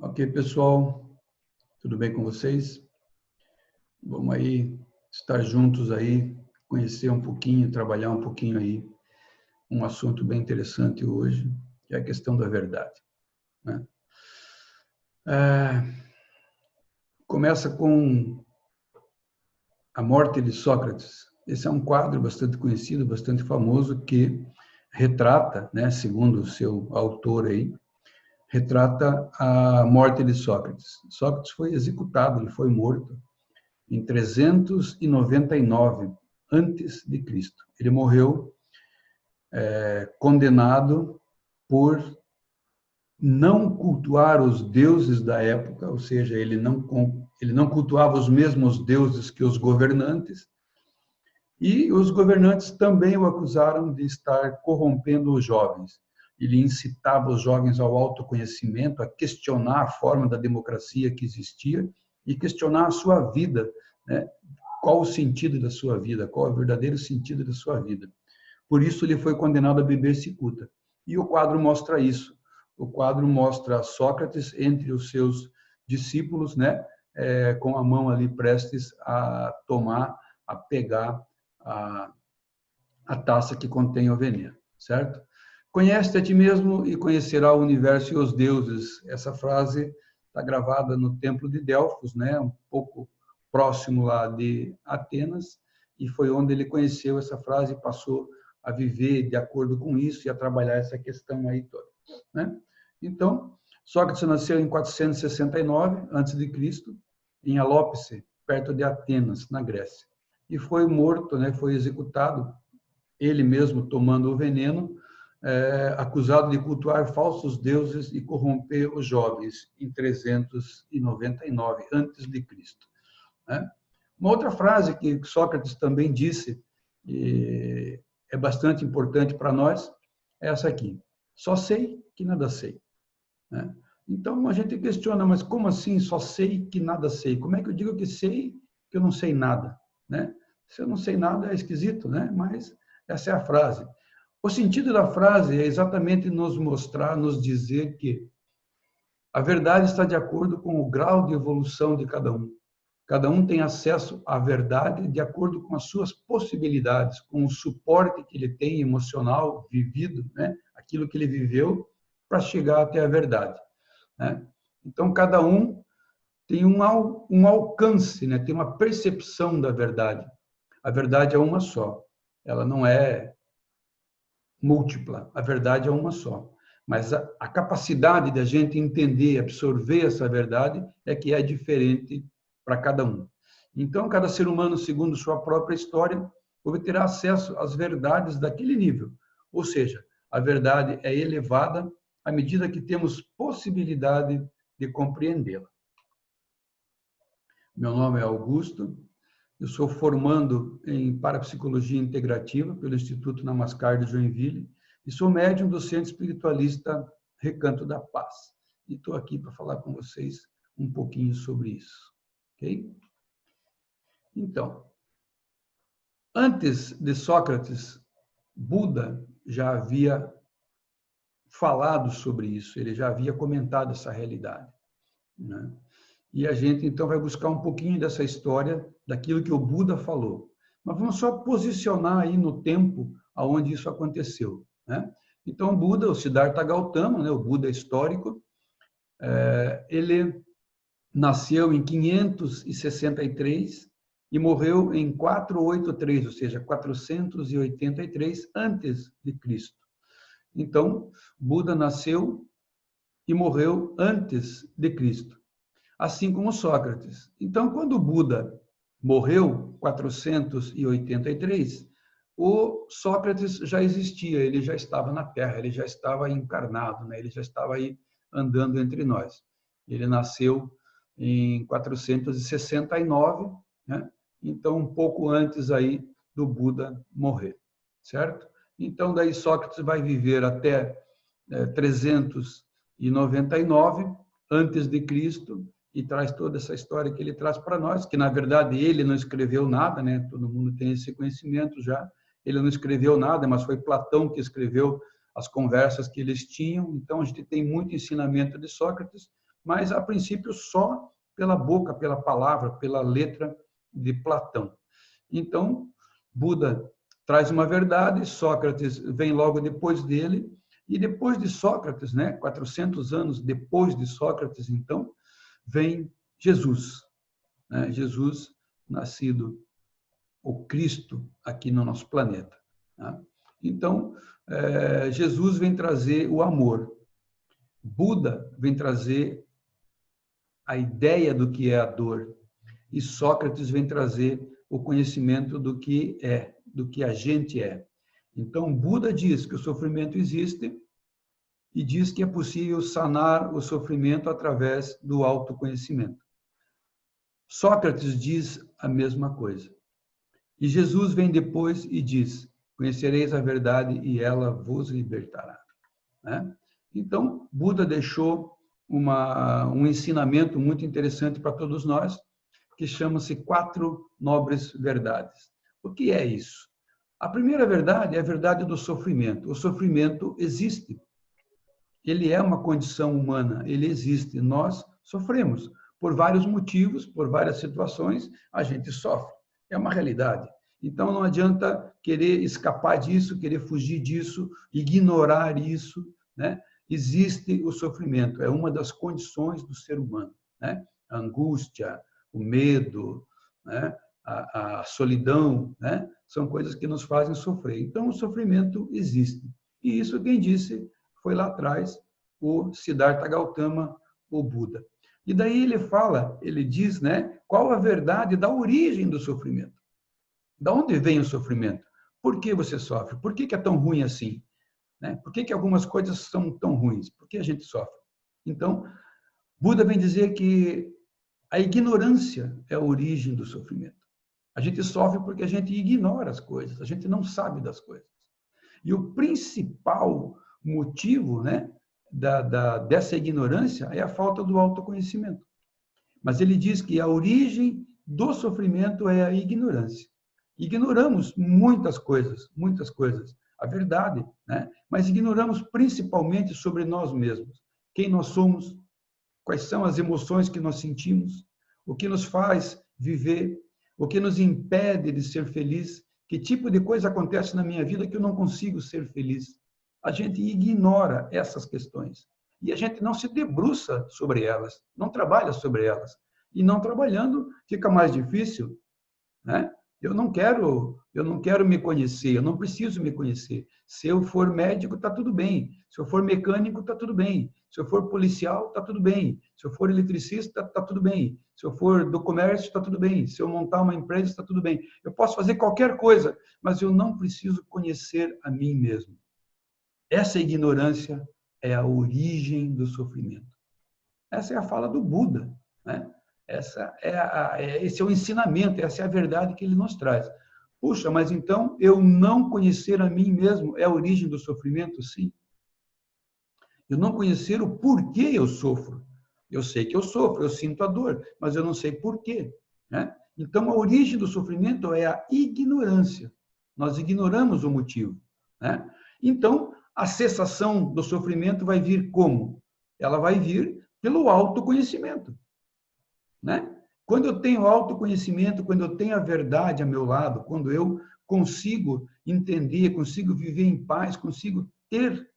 Ok, pessoal, tudo bem com vocês? Vamos aí estar juntos aí, conhecer um pouquinho, trabalhar um pouquinho aí, um assunto bem interessante hoje, que é a questão da verdade, né? Começa com a morte de Sócrates. Esse é um quadro bastante conhecido, bastante famoso, que retrata, né, segundo o seu autor aí, retrata a morte de Sócrates. Sócrates foi executado, ele foi morto em 399 antes de Cristo. Ele morreu condenado por não cultuar os deuses da época, ou seja, ele não cultuava os mesmos deuses que os governantes, e os governantes também o acusaram de estar corrompendo os jovens. Ele incitava os jovens ao autoconhecimento, a questionar a forma da democracia que existia e questionar a sua vida, né? Qual o sentido da sua vida, qual é o verdadeiro sentido da sua vida. Por isso ele foi condenado a beber cicuta. E o quadro mostra isso. O quadro mostra Sócrates entre os seus discípulos, né, com a mão ali prestes a tomar, a pegar a taça que contém o veneno, certo? Conhece-te a ti mesmo e conhecerá o universo e os deuses. Essa frase está gravada no Templo de Delfos, né, um pouco próximo lá de Atenas, e foi onde ele conheceu essa frase e passou a viver de acordo com isso e a trabalhar essa questão aí toda, né? Então, Sócrates nasceu em 469 a.C., em Alópice, perto de Atenas, na Grécia, e foi morto, né, foi executado, ele mesmo tomando o veneno, acusado de cultuar falsos deuses e corromper os jovens em 399 a.C., né? Uma outra frase que Sócrates também disse, e é bastante importante para nós, é essa aqui: só sei que nada sei, né? Então a gente questiona, mas como assim só sei que nada sei? Como é que eu digo que sei que eu não sei nada, né? Se eu não sei nada é esquisito, né? Mas essa é a frase. O sentido da frase é exatamente nos mostrar, nos dizer que a verdade está de acordo com o grau de evolução de cada um. Cada um tem acesso à verdade de acordo com as suas possibilidades, com o suporte que ele tem emocional, vivido, né? Aquilo que ele viveu para chegar até a verdade, né? Então, cada um tem um alcance, né? Tem uma percepção da verdade. A verdade é uma só. Ela não é múltipla. A verdade é uma só. Mas a capacidade de a gente entender, absorver essa verdade é que é diferente para cada um. Então, cada ser humano, segundo sua própria história, obterá acesso às verdades daquele nível. Ou seja, a verdade é elevada à medida que temos possibilidade de compreendê-la. Meu nome é Augusto, eu sou formando em Parapsicologia Integrativa pelo Instituto Namaskar de Joinville e sou médium do Centro Espiritualista Recanto da Paz. E estou aqui para falar com vocês um pouquinho sobre isso, ok? Então, antes de Sócrates, Buda já havia falado sobre isso, ele já havia comentado essa realidade, né? E a gente, então, vai buscar um pouquinho dessa história, daquilo que o Buda falou. Mas vamos só posicionar aí no tempo aonde isso aconteceu, né? Então, o Buda, o Siddhartha Gautama, né, o Buda histórico, ele nasceu em 563 e morreu em 483, ou seja, 483 antes de Cristo. Então, Buda nasceu e morreu antes de Cristo, assim como Sócrates. Então, quando Buda morreu, 483, o Sócrates já existia, ele já estava na Terra, ele já estava encarnado, né? Ele já estava aí andando entre nós. Ele nasceu em 469, né? Então, um pouco antes aí do Buda morrer, certo? Então, daí Sócrates vai viver até 399 antes de Cristo, e traz toda essa história que ele traz para nós, que na verdade ele não escreveu nada, né? Todo mundo tem esse conhecimento já. Ele não escreveu nada, mas foi Platão que escreveu as conversas que eles tinham. Então a gente tem muito ensinamento de Sócrates, mas a princípio só pela boca, pela palavra, pela letra de Platão. Então, Buda traz uma verdade, Sócrates vem logo depois dele, e depois de Sócrates, 400 anos depois de Sócrates, então, vem Jesus. Jesus, nascido o Cristo aqui no nosso planeta. Então, Jesus vem trazer o amor. Buda vem trazer a ideia do que é a dor. E Sócrates vem trazer o conhecimento do que a gente é. Então, Buda diz que o sofrimento existe e diz que é possível sanar o sofrimento através do autoconhecimento. Sócrates diz a mesma coisa. E Jesus vem depois e diz: conhecereis a verdade e ela vos libertará. Então, Buda deixou um ensinamento muito interessante para todos nós, que chama-se 4 nobres verdades. O que é isso? A primeira verdade é a verdade do sofrimento. O sofrimento existe. Ele é uma condição humana, ele existe. Nós sofremos. Por vários motivos, por várias situações, a gente sofre. É uma realidade. Então, não adianta querer escapar disso, querer fugir disso, ignorar isso. Existe o sofrimento, é uma das condições do ser humano. A angústia, o medo, a solidão, são coisas que nos fazem sofrer. Então, o sofrimento existe. E isso quem disse foi lá atrás o Siddhartha Gautama, o Buda. E daí ele diz, qual a verdade da origem do sofrimento. Da onde vem o sofrimento? Por que você sofre? Por que é tão ruim assim? Por que algumas coisas são tão ruins? Por que a gente sofre? Então, Buda vem dizer que a ignorância é a origem do sofrimento. A gente sofre porque a gente ignora as coisas, a gente não sabe das coisas. E o principal motivo dessa ignorância é a falta do autoconhecimento. Mas ele diz que a origem do sofrimento é a ignorância. Ignoramos muitas coisas, a verdade, mas ignoramos principalmente sobre nós mesmos. Quem nós somos, quais são as emoções que nós sentimos, o que nos faz viver, o que nos impede de ser feliz, que tipo de coisa acontece na minha vida que eu não consigo ser feliz. A gente ignora essas questões e a gente não se debruça sobre elas, não trabalha sobre elas. E não trabalhando fica mais difícil, Eu não quero me conhecer, eu não preciso me conhecer. Se eu for médico, está tudo bem. Se eu for mecânico, está tudo bem. Se eu for policial, está tudo bem. Se eu for eletricista, está tudo bem. Se eu for do comércio, está tudo bem. Se eu montar uma empresa, está tudo bem. Eu posso fazer qualquer coisa, mas eu não preciso conhecer a mim mesmo. Essa ignorância é a origem do sofrimento. Essa é a fala do Buda, esse é o ensinamento, essa é a verdade que ele nos traz. Puxa, mas então eu não conhecer a mim mesmo é a origem do sofrimento? Sim. Eu não conhecer o porquê eu sofro. Eu sei que eu sofro, eu sinto a dor, mas eu não sei porquê. Então, a origem do sofrimento é a ignorância. Nós ignoramos o motivo. Então, a cessação do sofrimento vai vir como? Ela vai vir pelo autoconhecimento. Quando eu tenho autoconhecimento, quando eu tenho a verdade a meu lado, quando eu consigo entender, consigo viver em paz, consigo ter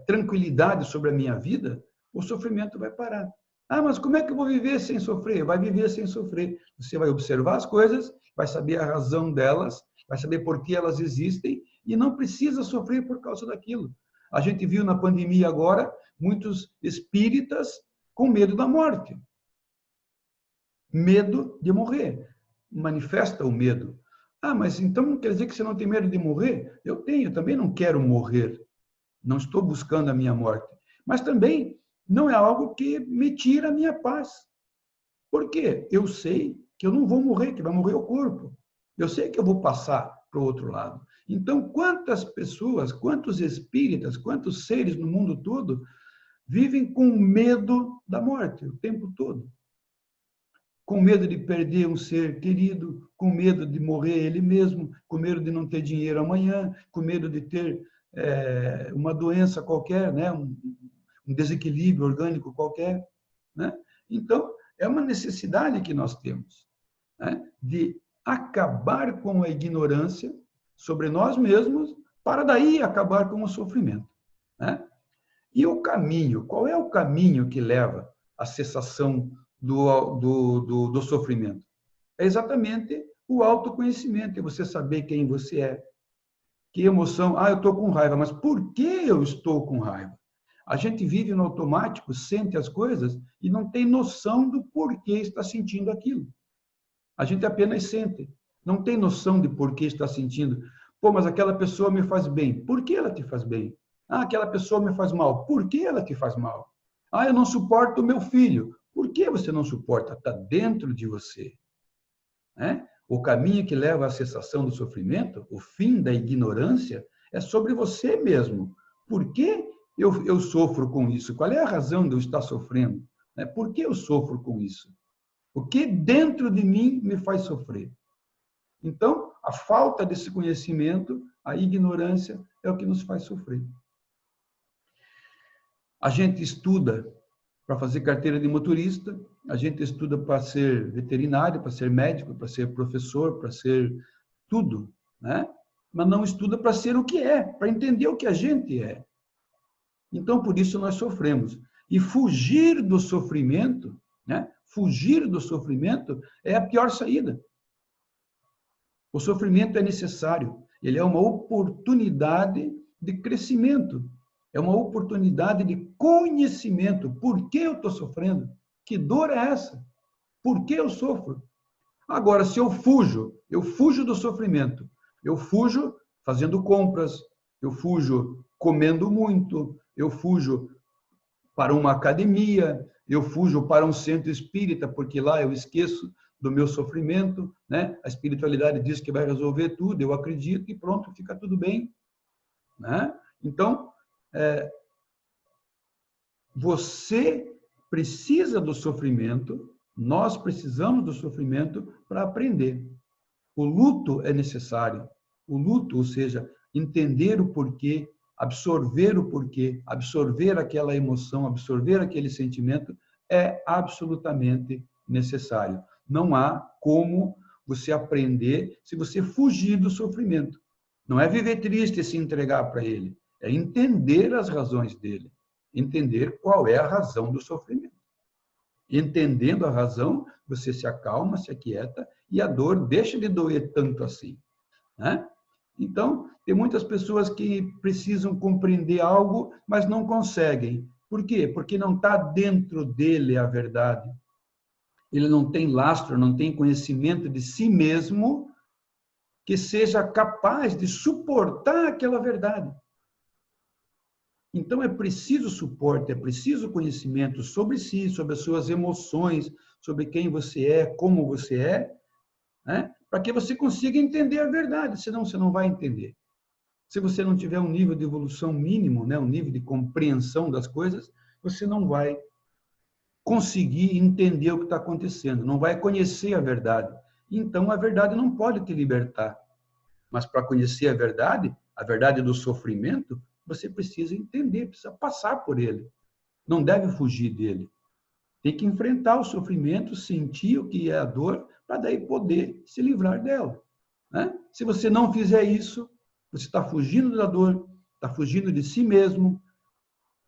tranquilidade sobre a minha vida, o sofrimento vai parar. Mas como é que eu vou viver sem sofrer? Vai viver sem sofrer. Você vai observar as coisas, vai saber a razão delas, vai saber por que elas existem e não precisa sofrer por causa daquilo. A gente viu na pandemia agora muitos espíritas com medo da morte. Medo de morrer. Manifesta o medo. Mas então não quer dizer que você não tem medo de morrer? Eu tenho, eu também não quero morrer. Não estou buscando a minha morte. Mas também não é algo que me tira a minha paz. Por quê? Eu sei que eu não vou morrer, que vai morrer o corpo. Eu sei que eu vou passar para o outro lado. Então, quantas pessoas, quantos espíritas, quantos seres no mundo todo vivem com medo da morte o tempo todo? Com medo de perder um ser querido, com medo de morrer ele mesmo, com medo de não ter dinheiro amanhã, com medo de ter uma doença qualquer, um desequilíbrio orgânico qualquer. né? Então, é uma necessidade que nós temos, né, de acabar com a ignorância sobre nós mesmos, para daí acabar com o sofrimento, né? E o caminho, qual é o caminho que leva à cessação do sofrimento? É exatamente o autoconhecimento, é você saber quem você é, que emoção, eu estou com raiva, mas por que eu estou com raiva? A gente vive no automático, sente as coisas e não tem noção do porquê está sentindo aquilo. A gente apenas sente, não tem noção de porquê está sentindo. Pô, mas aquela pessoa me faz bem. Por que ela te faz bem? Aquela pessoa me faz mal. Por que ela te faz mal? Eu não suporto o meu filho. Por que você não suporta? Está dentro de você, né? O caminho que leva à cessação do sofrimento, o fim da ignorância, é sobre você mesmo. Por que eu sofro com isso? Qual é a razão de eu estar sofrendo? Por que eu sofro com isso? O que dentro de mim me faz sofrer? Então, a falta desse conhecimento, a ignorância, é o que nos faz sofrer. A gente estuda para fazer carteira de motorista, a gente estuda para ser veterinário, para ser médico, para ser professor, para ser tudo, né? Mas não estuda para ser o que é, para entender o que a gente é. Então, por isso nós sofremos. E fugir do sofrimento, né? Fugir do sofrimento é a pior saída. O sofrimento é necessário, ele é uma oportunidade de crescimento, é uma oportunidade de conhecimento. Por que eu estou sofrendo? Que dor é essa? Por que eu sofro? Agora, se eu fujo do sofrimento, eu fujo fazendo compras, eu fujo comendo muito, eu fujo para uma academia, eu fujo para um centro espírita, porque lá eu esqueço do meu sofrimento, né? A espiritualidade diz que vai resolver tudo, eu acredito e pronto, fica tudo bem, né? Então, você precisa do sofrimento, nós precisamos do sofrimento para aprender. O luto é necessário. O luto, ou seja, entender o porquê, absorver o porquê, absorver aquela emoção, absorver aquele sentimento, é absolutamente necessário. Não há como você aprender se você fugir do sofrimento. Não é viver triste e se entregar para ele, é entender as razões dele, entender qual é a razão do sofrimento. Entendendo a razão, você se acalma, se aquieta e a dor deixa de doer tanto assim, né? Então, tem muitas pessoas que precisam compreender algo, mas não conseguem. Por quê? Porque não está dentro dele a verdade. Ele não tem lastro, não tem conhecimento de si mesmo que seja capaz de suportar aquela verdade. Então, é preciso suporte, é preciso conhecimento sobre si, sobre as suas emoções, sobre quem você é, como você é, né? Para que você consiga entender a verdade, senão você não vai entender. Se você não tiver um nível de evolução mínimo, né, um nível de compreensão das coisas, você não vai conseguir entender o que está acontecendo, não vai conhecer a verdade. Então, a verdade não pode te libertar. Mas para conhecer a verdade do sofrimento, você precisa entender, precisa passar por ele. Não deve fugir dele. Tem que enfrentar o sofrimento, sentir o que é a dor, para daí poder se livrar dela, né? Se você não fizer isso, você está fugindo da dor, está fugindo de si mesmo,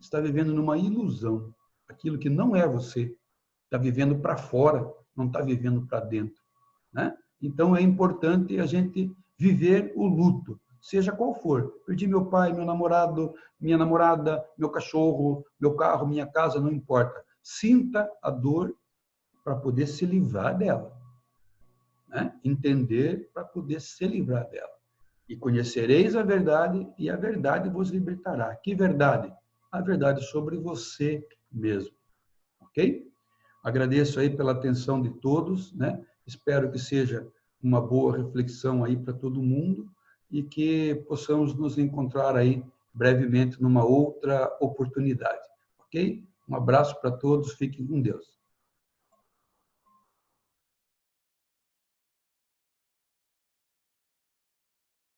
está vivendo numa ilusão. Aquilo que não é você, está vivendo para fora, não está vivendo para dentro, né? Então, é importante a gente viver o luto, seja qual for. Perdi meu pai, meu namorado, minha namorada, meu cachorro, meu carro, minha casa, não importa. Sinta a dor para poder se livrar dela, né? Entender para poder se livrar dela. E conhecereis a verdade, e a verdade vos libertará. Que verdade? A verdade sobre você mesmo. Ok? Agradeço aí pela atenção de todos, né? Espero que seja uma boa reflexão aí para todo mundo e que possamos nos encontrar aí brevemente numa outra oportunidade. Ok? Um abraço para todos, fiquem com Deus.